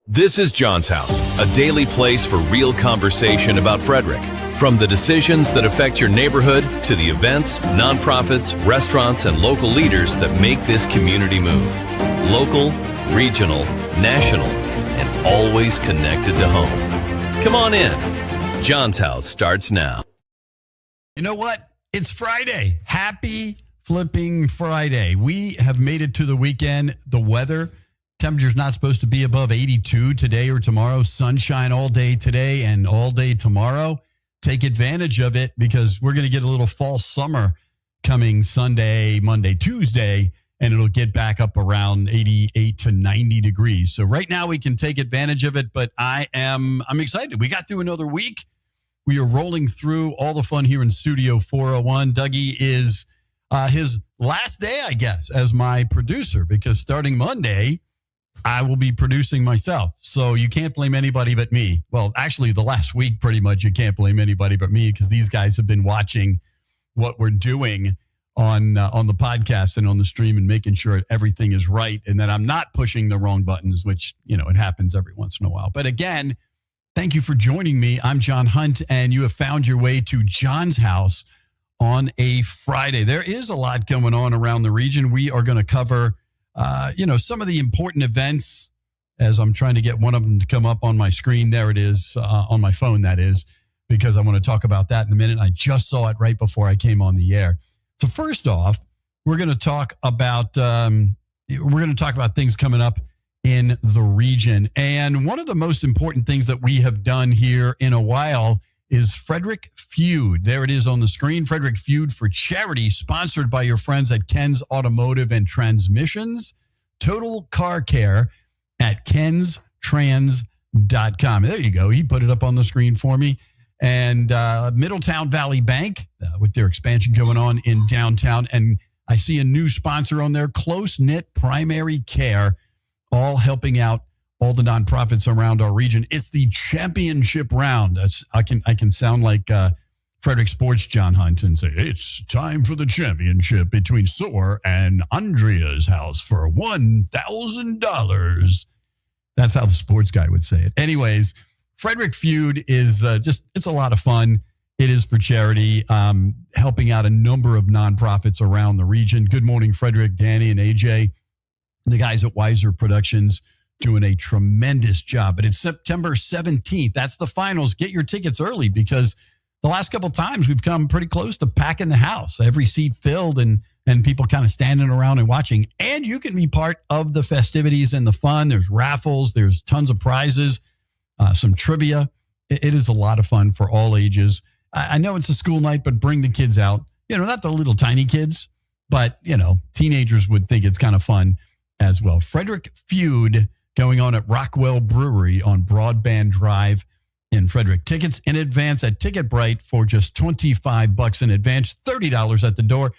This is John's House, a daily place for real conversation about Frederick. From the decisions that affect your neighborhood to the events, nonprofits, restaurants, and local leaders that make this community move. Local, regional, national, and always connected to home. Come on in. John's House starts now. You know what? It's Friday. Happy flipping Friday. We have made it to the weekend. The weather, temperature's not supposed to be above 82 today or tomorrow. Sunshine all day today and all day tomorrow. Take advantage of it because we're going to get a little fall summer coming Sunday, Monday, Tuesday, and it'll get back up around 88 to 90 degrees. So right now we can take advantage of it, but I'm excited. We got through another week. We are rolling through all the fun here in Studio 401. Dougie is his last day, I guess, as my producer because starting Monday, I will be producing myself. So you can't blame anybody but me. Well, actually, the last week, pretty much, you can't blame anybody but me because these guys have been watching what we're doing on the podcast and on the stream and making sure everything is right and that I'm not pushing the wrong buttons, which, you know, it happens every once in a while. But again, thank you for joining me. I'm John Hunt, and you have found your way to John's House on a Friday. There is a lot going on around the region. We are going to cover some of the important events as I'm trying to get one of them to come up on my screen. There it is on my phone, that is, because I want to talk about that in a minute. I just saw it right before I came on the air. So first off, we're going to talk about things coming up in the region. And one of the most important things that we have done here in a while is Frederick Feud. There it is on the screen. Frederick Feud for charity, sponsored by your friends at Ken's Automotive and Transmissions. Total car care at kenstrans.com. There you go. He put it up on the screen for me. And Middletown Valley Bank with their expansion going on in downtown. And I see a new sponsor on there, Close Knit Primary Care, all helping out all the nonprofits around our region. It's the championship round. I can sound like Frederick Sports John Hunt and say, it's time for the championship between Soar and Andrea's house for $1,000. That's how the sports guy would say it. Anyways, Frederick Feud is it's a lot of fun. It is for charity, helping out a number of nonprofits around the region. Good morning, Frederick, Danny, and AJ. The guys at Wiser Productions doing a tremendous job. But it's September 17th. That's the finals. Get your tickets early because the last couple of times we've come pretty close to packing the house. Every seat filled and people kind of standing around and watching. And you can be part of the festivities and the fun. There's raffles. There's tons of prizes, some trivia. It is a lot of fun for all ages. I know it's a school night, but bring the kids out. You know, not the little tiny kids, but, you know, teenagers would think it's kind of fun as well. Frederick Feud going on at Rockwell Brewery on Broadband Drive in Frederick. Tickets in advance at Ticketbrite for just $25 in advance, $30 at the door.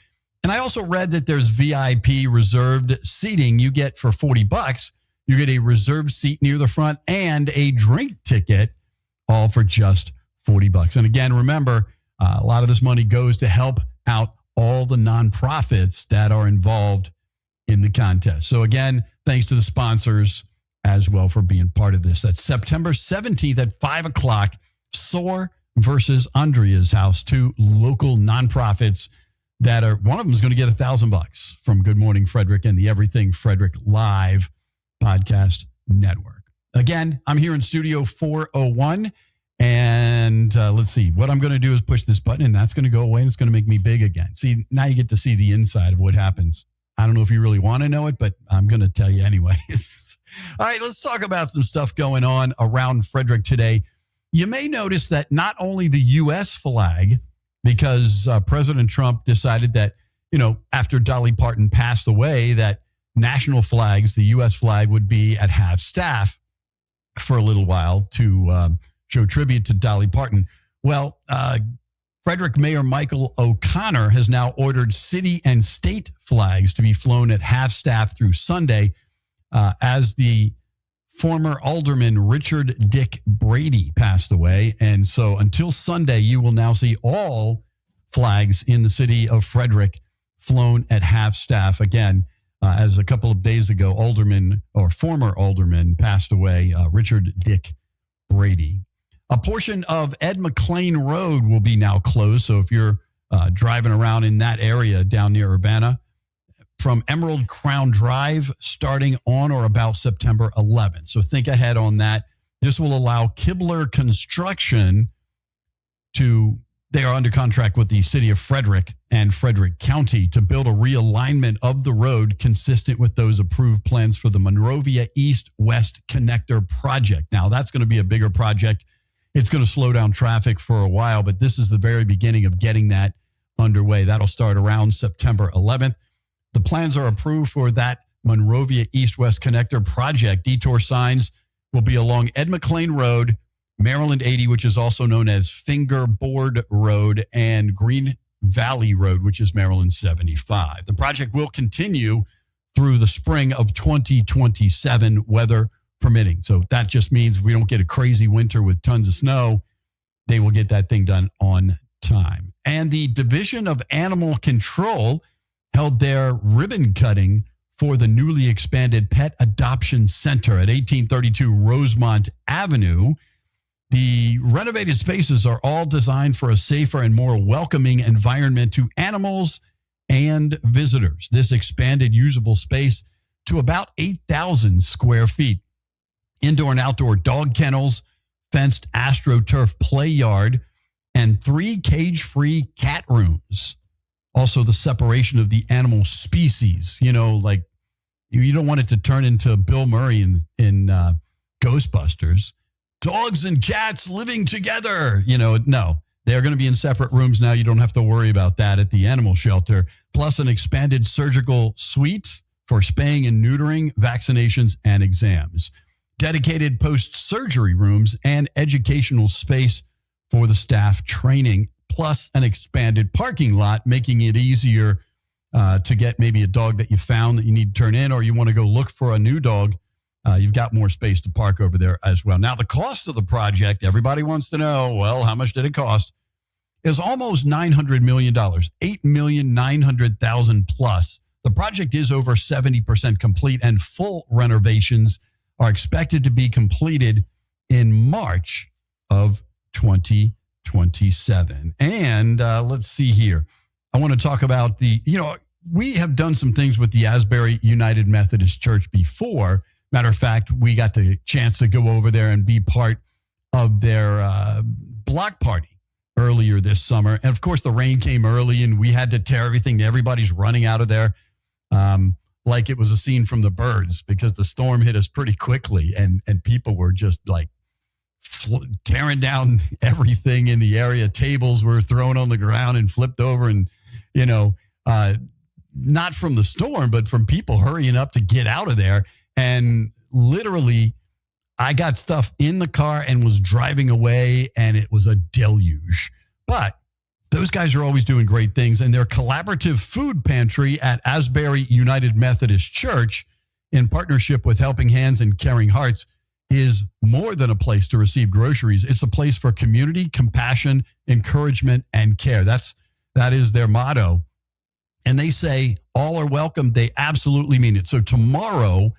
And I also read that there's VIP reserved seating you get for $40. You get a reserved seat near the front and a drink ticket, all for just $40. And again, remember, a lot of this money goes to help out all the nonprofits that are involved in the contest. So again, thanks to the sponsors as well for being part of this. That's September 17th at 5 o'clock, Soar versus Andrea's house, two local nonprofits that are, one of them is going to get $1,000 from Good Morning Frederick and the Everything Frederick Live podcast network. Again, I'm here in Studio 401, and let's see. What I'm going to do is push this button, and that's going to go away, and it's going to make me big again. See, now you get to see the inside of what happens. I don't know if you really want to know it, but I'm going to tell you anyways. All right, let's talk about some stuff going on around Frederick today. You may notice that not only the U.S. flag, because President Trump decided that, after Dolly Parton passed away, that national flags, the U.S. flag, would be at half staff for a little while to show tribute to Dolly Parton. Well, Frederick Mayor Michael O'Connor has now ordered city and state flags to be flown at half staff through Sunday, as the former alderman Richard Dick Brady passed away. And so until Sunday, you will now see all flags in the city of Frederick flown at half staff. Again, as a couple of days ago, former alderman passed away, Richard Dick Brady. A portion of Ed McLean Road will be now closed. So if you're driving around in that area down near Urbana, from Emerald Crown Drive, starting on or about September 11th. So think ahead on that. This will allow Kibler Construction they are under contract with the city of Frederick and Frederick County to build a realignment of the road consistent with those approved plans for the Monrovia East-West Connector project. Now, that's going to be a bigger project. It's going to slow down traffic for a while, but this is the very beginning of getting that underway. That'll start around September 11th. The plans are approved for that Monrovia East-West Connector project. Detour signs will be along Ed McLean Road, Maryland 80, which is also known as Fingerboard Road, and Green Valley Road, which is Maryland 75. The project will continue through the spring of 2027, weather permitting. So that just means if we don't get a crazy winter with tons of snow, they will get that thing done on time. And the Division of Animal Control held their ribbon cutting for the newly expanded Pet Adoption Center at 1832 Rosemont Avenue. The renovated spaces are all designed for a safer and more welcoming environment to animals and visitors. This expanded usable space to about 8,000 square feet. Indoor and outdoor dog kennels, fenced AstroTurf play yard, and 3 cage-free cat rooms. Also, the separation of the animal species. You don't want it to turn into Bill Murray in Ghostbusters. Dogs and cats living together. No, they're going to be in separate rooms now. You don't have to worry about that at the animal shelter. Plus an expanded surgical suite for spaying and neutering, vaccinations, and exams. Dedicated post-surgery rooms and educational space for the staff training, plus an expanded parking lot, making it easier to get maybe a dog that you found that you need to turn in, or you want to go look for a new dog. You've got more space to park over there as well. Now, the cost of the project, everybody wants to know, well, how much did it cost? Is almost $900 million, $8,900,000 plus. The project is over 70% complete, and full renovations are expected to be completed in March of 2027. And let's see here. I want to talk about we have done some things with the Asbury United Methodist Church before. Matter of fact, we got the chance to go over there and be part of their block party earlier this summer. And of course, the rain came early and we had to tear everything. Everybody's running out of there like it was a scene from The Birds, because the storm hit us pretty quickly and people were just like tearing down everything in the area. Tables were thrown on the ground and flipped over, and not from the storm, but from people hurrying up to get out of there. And literally, I got stuff in the car and was driving away, and it was a deluge. But those guys are always doing great things, and their collaborative food pantry at Asbury United Methodist Church, in partnership with Helping Hands and Caring Hearts, is more than a place to receive groceries. It's a place for community, compassion, encouragement, and care. That is their motto. And they say all are welcome. They absolutely mean it. So tomorrow,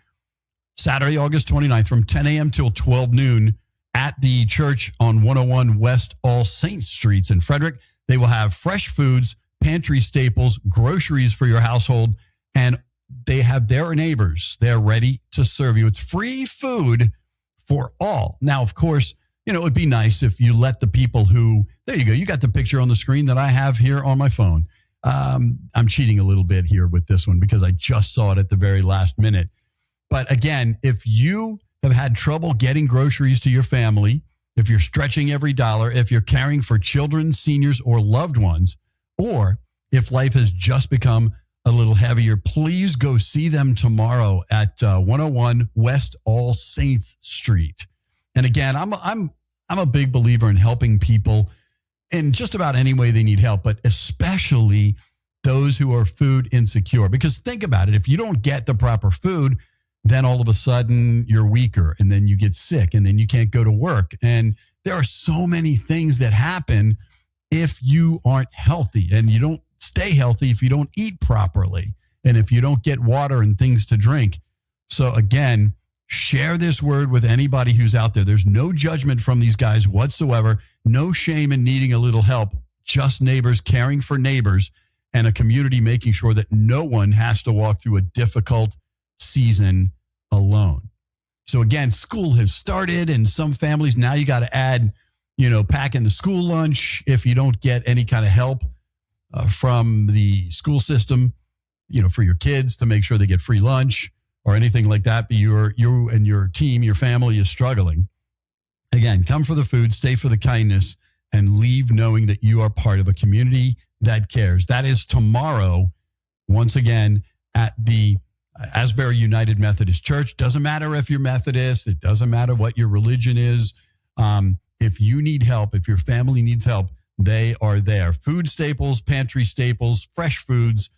Saturday, August 29th, from 10 a.m. till 12 noon at the church on 101 West All Saints Streets in Frederick, they will have fresh foods, pantry staples, groceries for your household, and they have their neighbors. They're ready to serve you. It's free food for all. Now, of course, it would be nice if you let the people there you go. You got the picture on the screen that I have here on my phone. I'm cheating a little bit here with this one because I just saw it at the very last minute. But again, if you have had trouble getting groceries to your family, if you're stretching every dollar, if you're caring for children, seniors, or loved ones, or if life has just become a little heavier, please go see them tomorrow at 101 West All Saints Street. And again, I'm a big believer in helping people in just about any way they need help, but especially those who are food insecure. Because think about it, if you don't get the proper food, then all of a sudden you're weaker, and then you get sick, and then you can't go to work. And there are so many things that happen if you aren't healthy, and you don't stay healthy if you don't eat properly, and if you don't get water and things to drink. So again, share this word with anybody who's out there. There's no judgment from these guys whatsoever. No shame in needing a little help. Just neighbors caring for neighbors, and a community making sure that no one has to walk through a difficult season alone. So again, school has started, and some families now you got to add, packing the school lunch if you don't get any kind of help from the school system, for your kids to make sure they get free lunch or anything like that. But you and your team, your family is struggling. Again, come for the food, stay for the kindness, and leave knowing that you are part of a community that cares. That is tomorrow, once again, at the Asbury United Methodist Church. Doesn't matter if you're Methodist. It doesn't matter what your religion is. If you need help, if your family needs help, they are there. Food staples, pantry staples, fresh foods,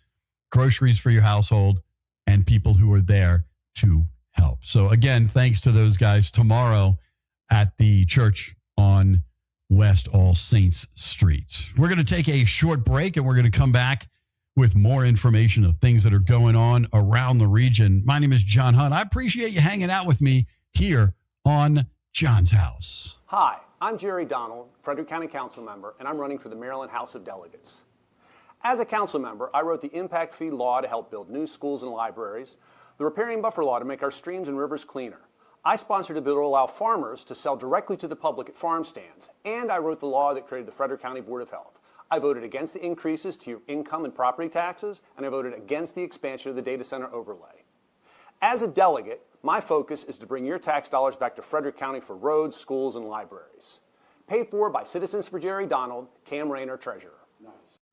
groceries for your household, and people who are there to help. So again, thanks to those guys tomorrow at the church on West All Saints Street. We're going to take a short break, and we're going to come back with more information of things that are going on around the region. My name is John Hunt. I appreciate you hanging out with me here on John's House. Hi, I'm Jerry Donald, Frederick County Council member, and I'm running for the Maryland House of Delegates. As a council member, I wrote the impact fee law to help build new schools and libraries, the riparian buffer law to make our streams and rivers cleaner. I sponsored a bill to allow farmers to sell directly to the public at farm stands, and I wrote the law that created the Frederick County Board of Health. I voted against the increases to your income and property taxes, and I voted against the expansion of the data center overlay. As a delegate, my focus is to bring your tax dollars back to Frederick County for roads, schools, and libraries. Paid for by Citizens for Jerry Donald, Cam Rayner, Treasurer.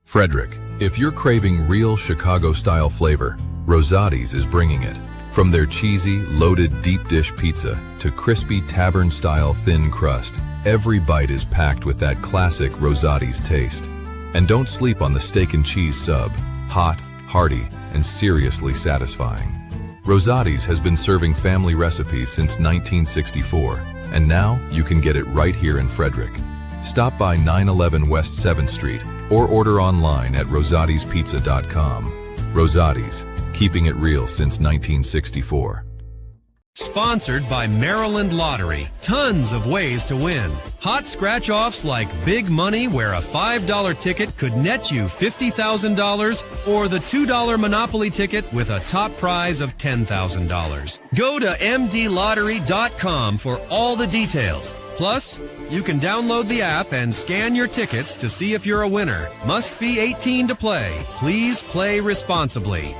Frederick, if you're craving real Chicago-style flavor, Rosati's is bringing it. From their cheesy, loaded deep dish pizza to crispy tavern-style thin crust, every bite is packed with that classic Rosati's taste. And don't sleep on the steak and cheese sub. Hot, hearty, and seriously satisfying. Rosati's has been serving family recipes since 1964, and now you can get it right here in Frederick. Stop by 911 West 7th Street or order online at rosatispizza.com. Rosati's, keeping it real since 1964. Sponsored by Maryland Lottery. Tons of ways to win. Hot scratch-offs like big money where a $5 ticket could net you $50,000 or the $2 Monopoly ticket with a top prize of $10,000. Go to mdlottery.com for all the details. Plus, you can download the app and scan your tickets to see if you're a winner. Must be 18 to play. Please play responsibly.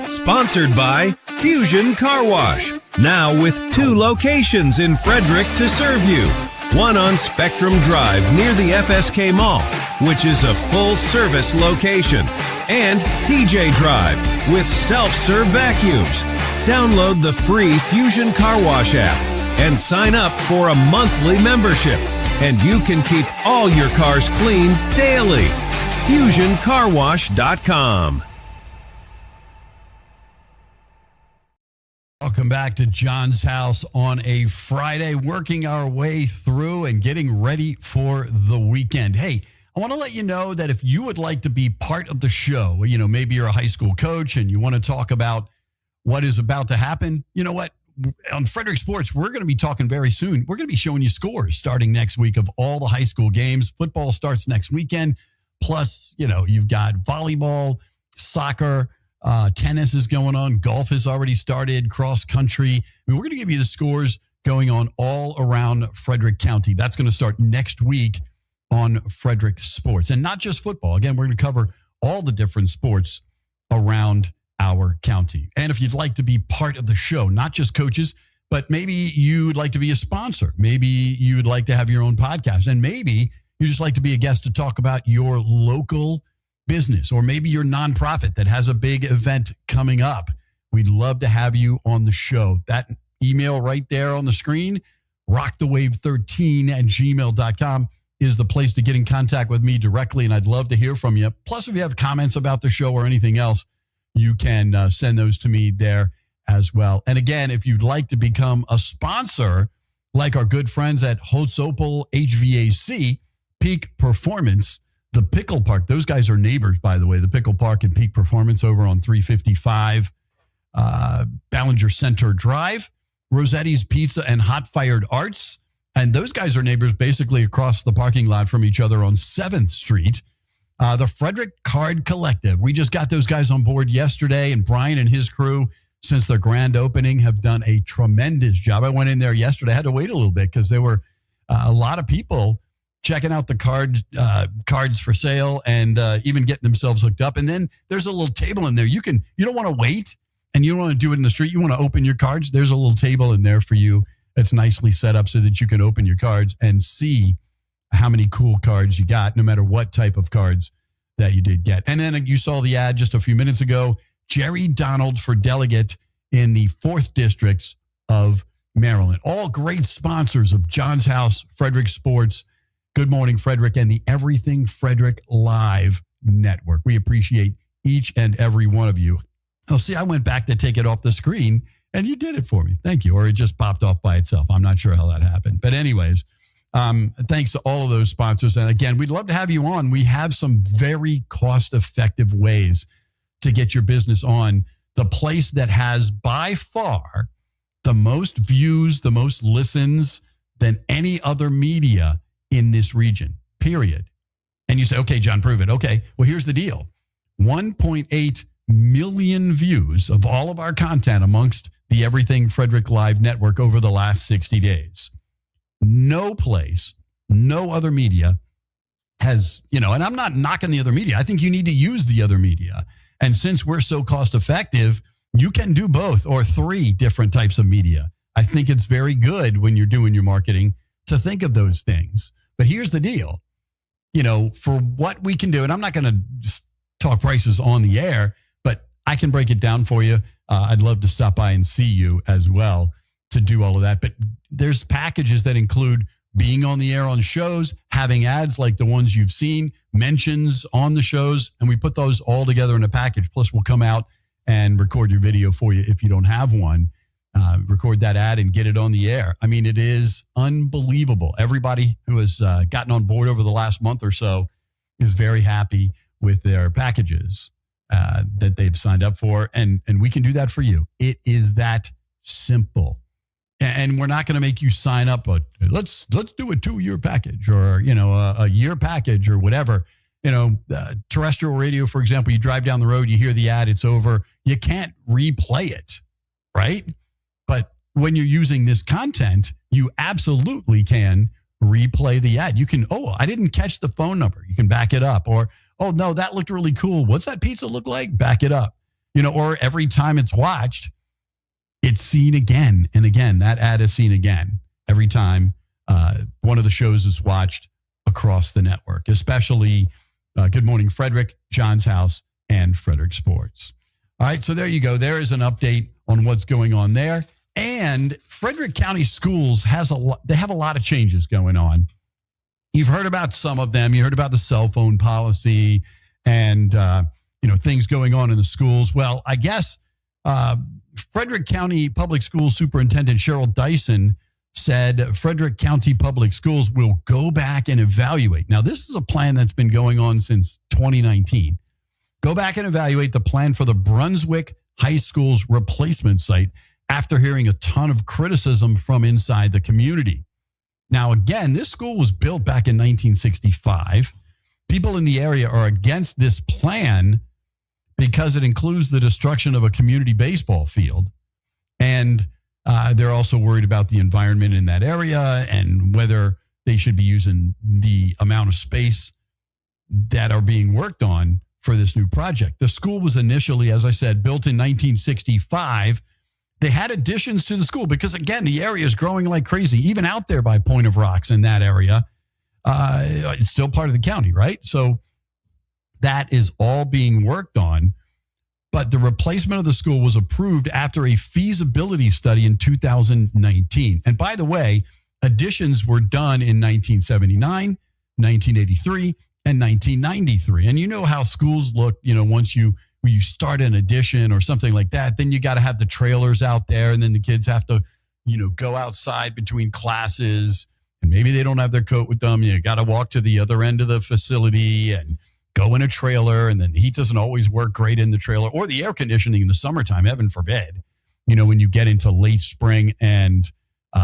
Sponsored by Fusion Car Wash. Now with 2 locations in Frederick to serve you. One on Spectrum Drive near the FSK Mall, which is a full-service location. And TJ Drive with self-serve vacuums. Download the free Fusion Car Wash app and sign up for a monthly membership. And you can keep all your cars clean daily. FusionCarWash.com. Welcome back to John's House on a Friday, working our way through and getting ready for the weekend. Hey, I want to let you know that if you would like to be part of the show, maybe you're a high school coach and you want to talk about what is about to happen. You know what? On Frederick Sports, we're going to be talking very soon. We're going to be showing you scores starting next week of all the high school games. Football starts next weekend. Plus, you've got volleyball, soccer, tennis is going on. Golf has already started. Cross country. We're going to give you the scores going on all around Frederick County. That's going to start next week on Frederick Sports. And not just football. Again, we're going to cover all the different sports around our county. And if you'd like to be part of the show, not just coaches, but maybe you'd like to be a sponsor. Maybe you'd like to have your own podcast, and maybe you just like to be a guest to talk about your local business, or maybe your nonprofit that has a big event coming up. We'd love to have you on the show. That email right there on the screen, rockthewave13@gmail.com, is the place to get in contact with me directly, and I'd love to hear from you. Plus, if you have comments about the show or anything else, you can send those to me there as well. And again, if you'd like to become a sponsor, like our good friends at Hotsopel HVAC, Peak Performance, the Pickle Park. Those guys are neighbors, by the way, the Pickle Park and Peak Performance over on 355 Ballinger Center Drive, Rossetti's Pizza and Hot Fired Arts. And those guys are neighbors basically across the parking lot from each other on 7th Street. The Frederick Card Collective. We just got those guys on board yesterday, and Brian and his crew, since their grand opening, have done a tremendous job. I went in there yesterday. I had to wait a little bit because there were a lot of people checking out the cards for sale and even getting themselves hooked up. And then there's a little table in there. You don't want to wait, and you don't want to do it in the street. You want to open your cards. There's a little table in there for you. It's nicely set up so that you can open your cards and see how many cool cards you got, no matter what type of cards that you did get. And then you saw the ad just a few minutes ago, Jerry Donald for delegate in the 4th District of Maryland. All great sponsors of John's House, Frederick Sports, Good Morning Frederick, and the Everything Frederick Live Network. We appreciate each and every one of you. Oh, see, I went back to take it off the screen, and you did it for me. Thank you. Or it just popped off by itself. I'm not sure how that happened. But anyways, thanks to all of those sponsors. And again, we'd love to have you on. We have some very cost-effective ways to get your business on the place that has by far the most views, the most listens than any other media in this region, period. And you say, okay, John, prove it. Okay, well, here's the deal. 1.8 million views of all of our content amongst the Everything Frederick Live Network over the last 60 days. No place, no other media has, and I'm not knocking the other media. I think you need to use the other media. And since we're so cost effective, you can do both or 3 different types of media. I think it's very good when you're doing your marketing to think of those things. But here's the deal, for what we can do, and I'm not going to talk prices on the air, but I can break it down for you. I'd love to stop by and see you as well to do all of that. But there's packages that include being on the air on shows, having ads like the ones you've seen, mentions on the shows, and we put those all together in a package. Plus, we'll come out and record your video for you if you don't have one. Record that ad and get it on the air. I mean, it is unbelievable. Everybody who has gotten on board over the last month or so is very happy with their packages that they've signed up for, and we can do that for you. It is that simple. And we're not going to make you sign up, but let's do a 2-year package or, a year package or whatever. Terrestrial radio, for example, you drive down the road, you hear the ad, it's over. You can't replay it, right? But when you're using this content, you absolutely can replay the ad. You can, I didn't catch the phone number. You can back it up. Or, oh, no, that looked really cool. What's that pizza look like? Back it up. Or every time it's watched, it's seen again and again. That ad is seen again every time one of the shows is watched across the network, especially Good Morning Frederick, John's House, and Frederick Sports. All right, so there you go. There is an update on what's going on there. And Frederick County Schools they have a lot of changes going on. You've heard about some of them. You heard about the cell phone policy and things going on in the schools. Well, I guess Frederick County Public Schools Superintendent Cheryl Dyson said Frederick County Public Schools will go back and evaluate. Now, this is a plan that's been going on since 2019. Go back and evaluate the plan for the Brunswick High School's replacement site after hearing a ton of criticism from inside the community. Now, again, this school was built back in 1965. People in the area are against this plan because it includes the destruction of a community baseball field. And they're also worried about the environment in that area and whether they should be using the amount of space that are being worked on for this new project. The school was initially, as I said, built in 1965 they had additions to the school because, again, the area is growing like crazy, even out there by Point of Rocks in that area. It's still part of the county, right? So that is all being worked on. But the replacement of the school was approved after a feasibility study in 2019. And by the way, additions were done in 1979, 1983, and 1993. And you know how schools look, once you start an addition or something like that, then you got to have the trailers out there, and then the kids have to, go outside between classes, and maybe they don't have their coat with them. You got to walk to the other end of the facility and go in a trailer, and then the heat doesn't always work great in the trailer or the air conditioning in the summertime, heaven forbid, when you get into late spring and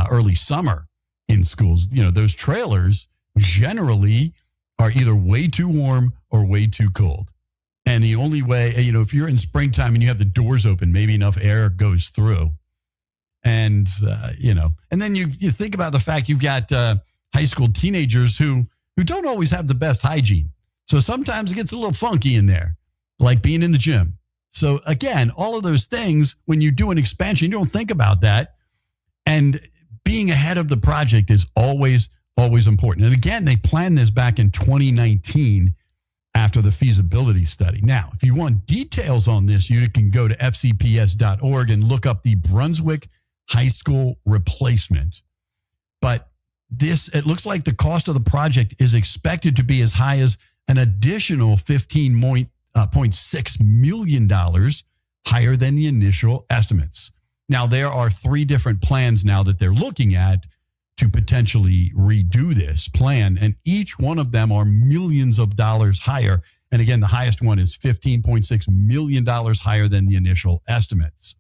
early summer in schools, those trailers generally are either way too warm or way too cold. And the only way, if you're in springtime and you have the doors open, maybe enough air goes through. And, and then you think about the fact you've got high school teenagers who don't always have the best hygiene. So sometimes it gets a little funky in there, like being in the gym. So again, all of those things, when you do an expansion, you don't think about that. And being ahead of the project is always important. And again, they planned this back in 2019 after the feasibility study. Now, if you want details on this, you can go to fcps.org and look up the Brunswick High School replacement. But it looks like the cost of the project is expected to be as high as an additional $15.6 million higher than the initial estimates. Now, there are 3 different plans now that they're looking at to potentially redo this plan, and each one of them are millions of dollars higher. And again, the highest one is $15.6 million higher than the initial estimates.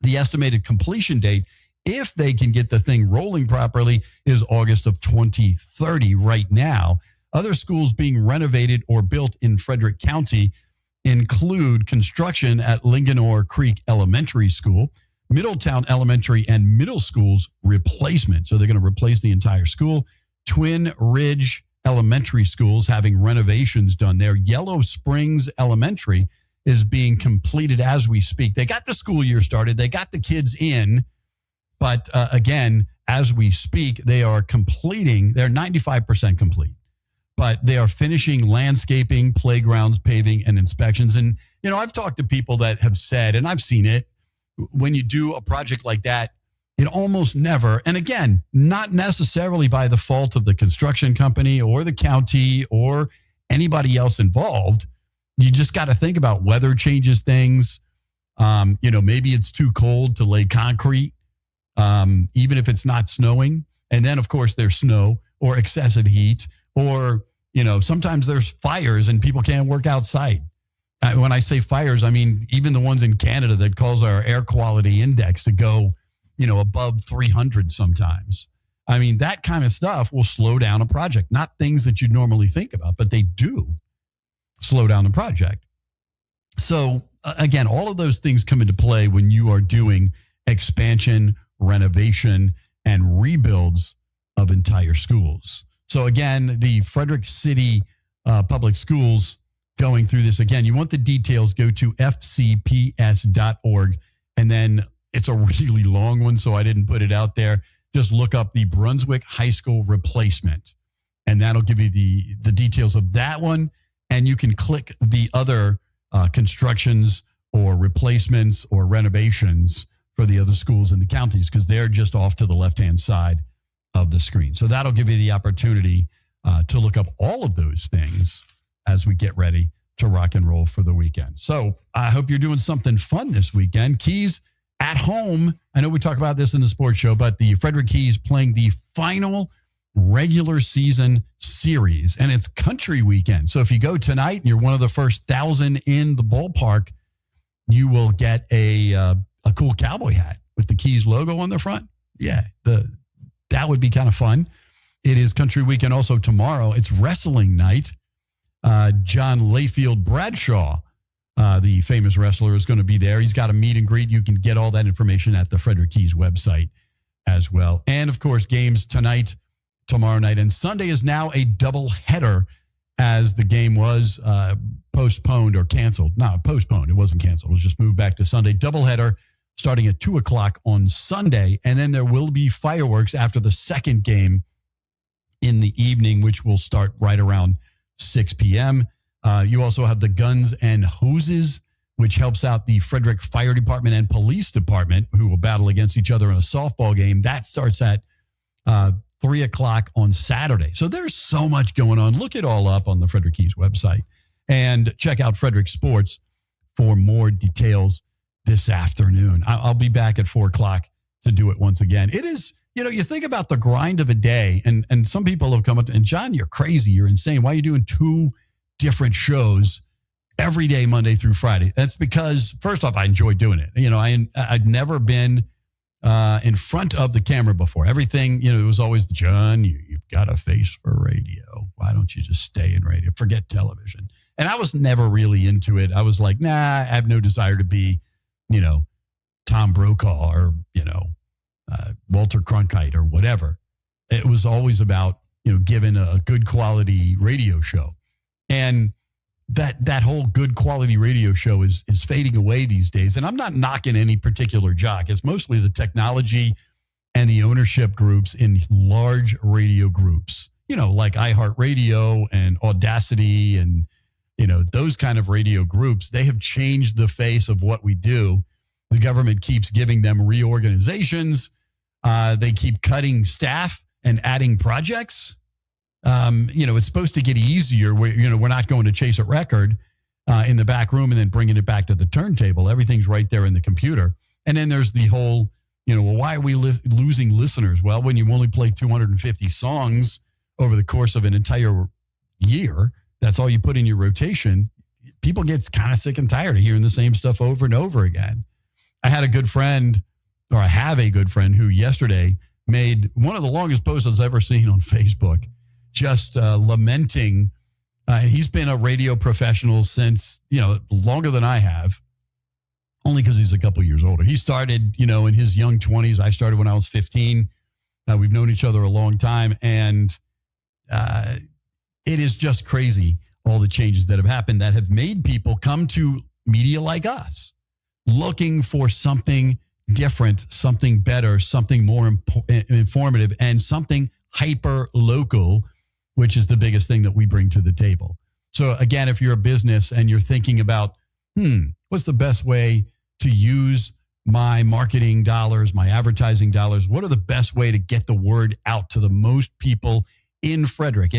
The estimated completion date, if they can get the thing rolling properly, is August of 2030 right now. Other schools being renovated or built in Frederick County include construction at Linganore Creek Elementary School, Middletown Elementary and Middle School's replacement. So they're going to replace the entire school. Twin Ridge Elementary Schools having renovations done there. Yellow Springs Elementary is being completed as we speak. They got the school year started. They got the kids in. But again, as we speak, they are completing. They're 95% complete. But they are finishing landscaping, playgrounds, paving, and inspections. And, I've talked to people that have said, and I've seen it, when you do a project like that, it almost never, and again, not necessarily by the fault of the construction company or the county or anybody else involved. You just got to think about weather changes things. Maybe it's too cold to lay concrete, even if it's not snowing. And then, of course, there's snow or excessive heat, or, sometimes there's fires and people can't work outside. When I say fires, I mean even the ones in Canada that cause our air quality index to go, above 300 sometimes. I mean, that kind of stuff will slow down a project. Not things that you'd normally think about, but they do slow down the project. So again, all of those things come into play when you are doing expansion, renovation, and rebuilds of entire schools. So again, the Frederick City Public Schools going through this. Again, you want the details, go to fcps.org. And then it's a really long one, so I didn't put it out there. Just look up the Brunswick High School replacement, and that'll give you the details of that one. And you can click the other constructions or replacements or renovations for the other schools in the counties, because they're just off to the left-hand side of the screen. So that'll give you the opportunity to look up all of those things as we get ready to rock and roll for the weekend. So I hope you're doing something fun this weekend. Keys at home. I know we talk about this in the sports show, but the Frederick Keys playing the final regular season series, and it's country weekend. So if you go tonight and you're one of the first 1,000 in the ballpark, you will get a cool cowboy hat with the Keys logo on the front. Yeah, that would be kind of fun. It is country weekend also tomorrow. It's wrestling night. John Layfield Bradshaw, the famous wrestler, is going to be there. He's got a meet and greet. You can get all that information at the Frederick Keys website as well. And, of course, games tonight, tomorrow night, and Sunday is now a doubleheader, as the game was postponed or canceled. No, postponed. It wasn't canceled. It was just moved back to Sunday. Doubleheader starting at 2 o'clock on Sunday. And then there will be fireworks after the second game in the evening, which will start right around 6 p.m. You also have the Guns and Hoses, which helps out the Frederick Fire Department and Police Department, who will battle against each other in a softball game. That starts at 3 o'clock on Saturday. So there's so much going on. Look it all up on the Frederick Keys website and check out Frederick Sports for more details this afternoon. I'll be back at 4 o'clock to do it once again. It is, you think about the grind of a day, and some people have come up and John, you're crazy. You're insane. Why are you doing 2 different shows every day, Monday through Friday? That's because, first off, I enjoy doing it. I'd never been in front of the camera before. Everything, it was always, John, you've got a face for radio. Why don't you just stay in radio? Forget television. And I was never really into it. I was like, nah, I have no desire to be, Tom Brokaw or, Walter Cronkite or whatever. It was always about, giving a good quality radio show. And that whole good quality radio show is fading away these days. And I'm not knocking any particular jock. It's mostly the technology and the ownership groups in large radio groups, like iHeartRadio and Audacity and, those kind of radio groups. They have changed the face of what we do. The government keeps giving them reorganizations. They keep cutting staff and adding projects. It's supposed to get easier. We're not going to chase a record in the back room and then bringing it back to the turntable. Everything's right there in the computer. And then there's the whole, why are we losing listeners? Well, when you only play 250 songs over the course of an entire year, that's all you put in your rotation. People get kind of sick and tired of hearing the same stuff over and over again. I have a good friend who yesterday made one of the longest posts I've ever seen on Facebook, just lamenting. And he's been a radio professional since, longer than I have, only because he's a couple years older. He started, in his young 20s. I started when I was 15. We've known each other a long time. And it is just crazy, all the changes that have happened that have made people come to media like us, looking for something different, something better, something more informative, and something hyper local, which is the biggest thing that we bring to the table. So again, if you're a business and you're thinking about, what's the best way to use my marketing dollars, my advertising dollars? What are the best way to get the word out to the most people in Frederick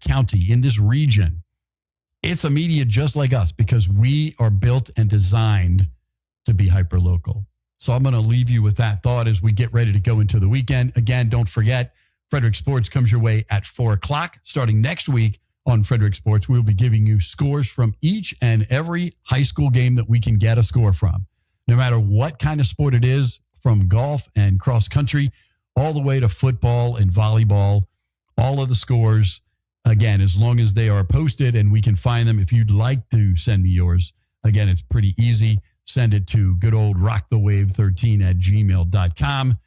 County, in this region? It's a media just like us because we are built and designed to be hyper local. So I'm going to leave you with that thought as we get ready to go into the weekend. Again, don't forget, Frederick Sports comes your way at 4 o'clock. Starting next week on Frederick Sports, we'll be giving you scores from each and every high school game that we can get a score from. No matter what kind of sport it is, from golf and cross country, all the way to football and volleyball, all of the scores, again, as long as they are posted and we can find them. If you'd like to send me yours, again, it's pretty easy. Send it to good old rockthewave13@gmail.com.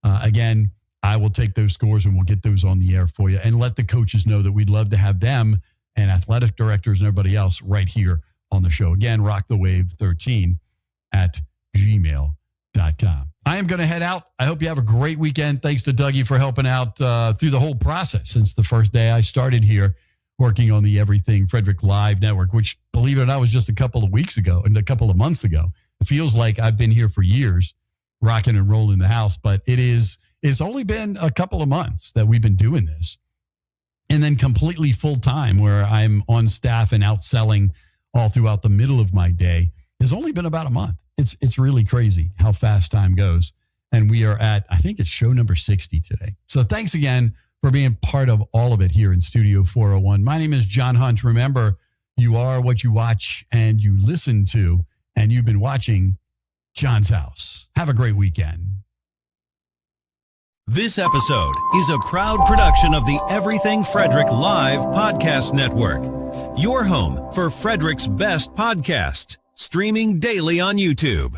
Again, I will take those scores and we'll get those on the air for you and let the coaches know that we'd love to have them and athletic directors and everybody else right here on the show. Again, rockthewave13@gmail.com. I am going to head out. I hope you have a great weekend. Thanks to Dougie for helping out through the whole process since the first day I started here working on the Everything Frederick Live Network, which, believe it or not, was just a couple of weeks ago and a couple of months ago. It feels like I've been here for years, rocking and rolling the house, but it's only been a couple of months that we've been doing this. And then completely full time where I'm on staff and out selling all throughout the middle of my day has only been about a month. It's really crazy how fast time goes. And we are at, I think it's show number 60 today. So thanks again for being part of all of it here in Studio 401. My name is John Hunt. Remember, you are what you watch and you listen to, and you've been watching John's House. Have a great weekend. This episode is a proud production of the Everything Frederick Live Podcast Network, your home for Frederick's best podcasts, streaming daily on YouTube.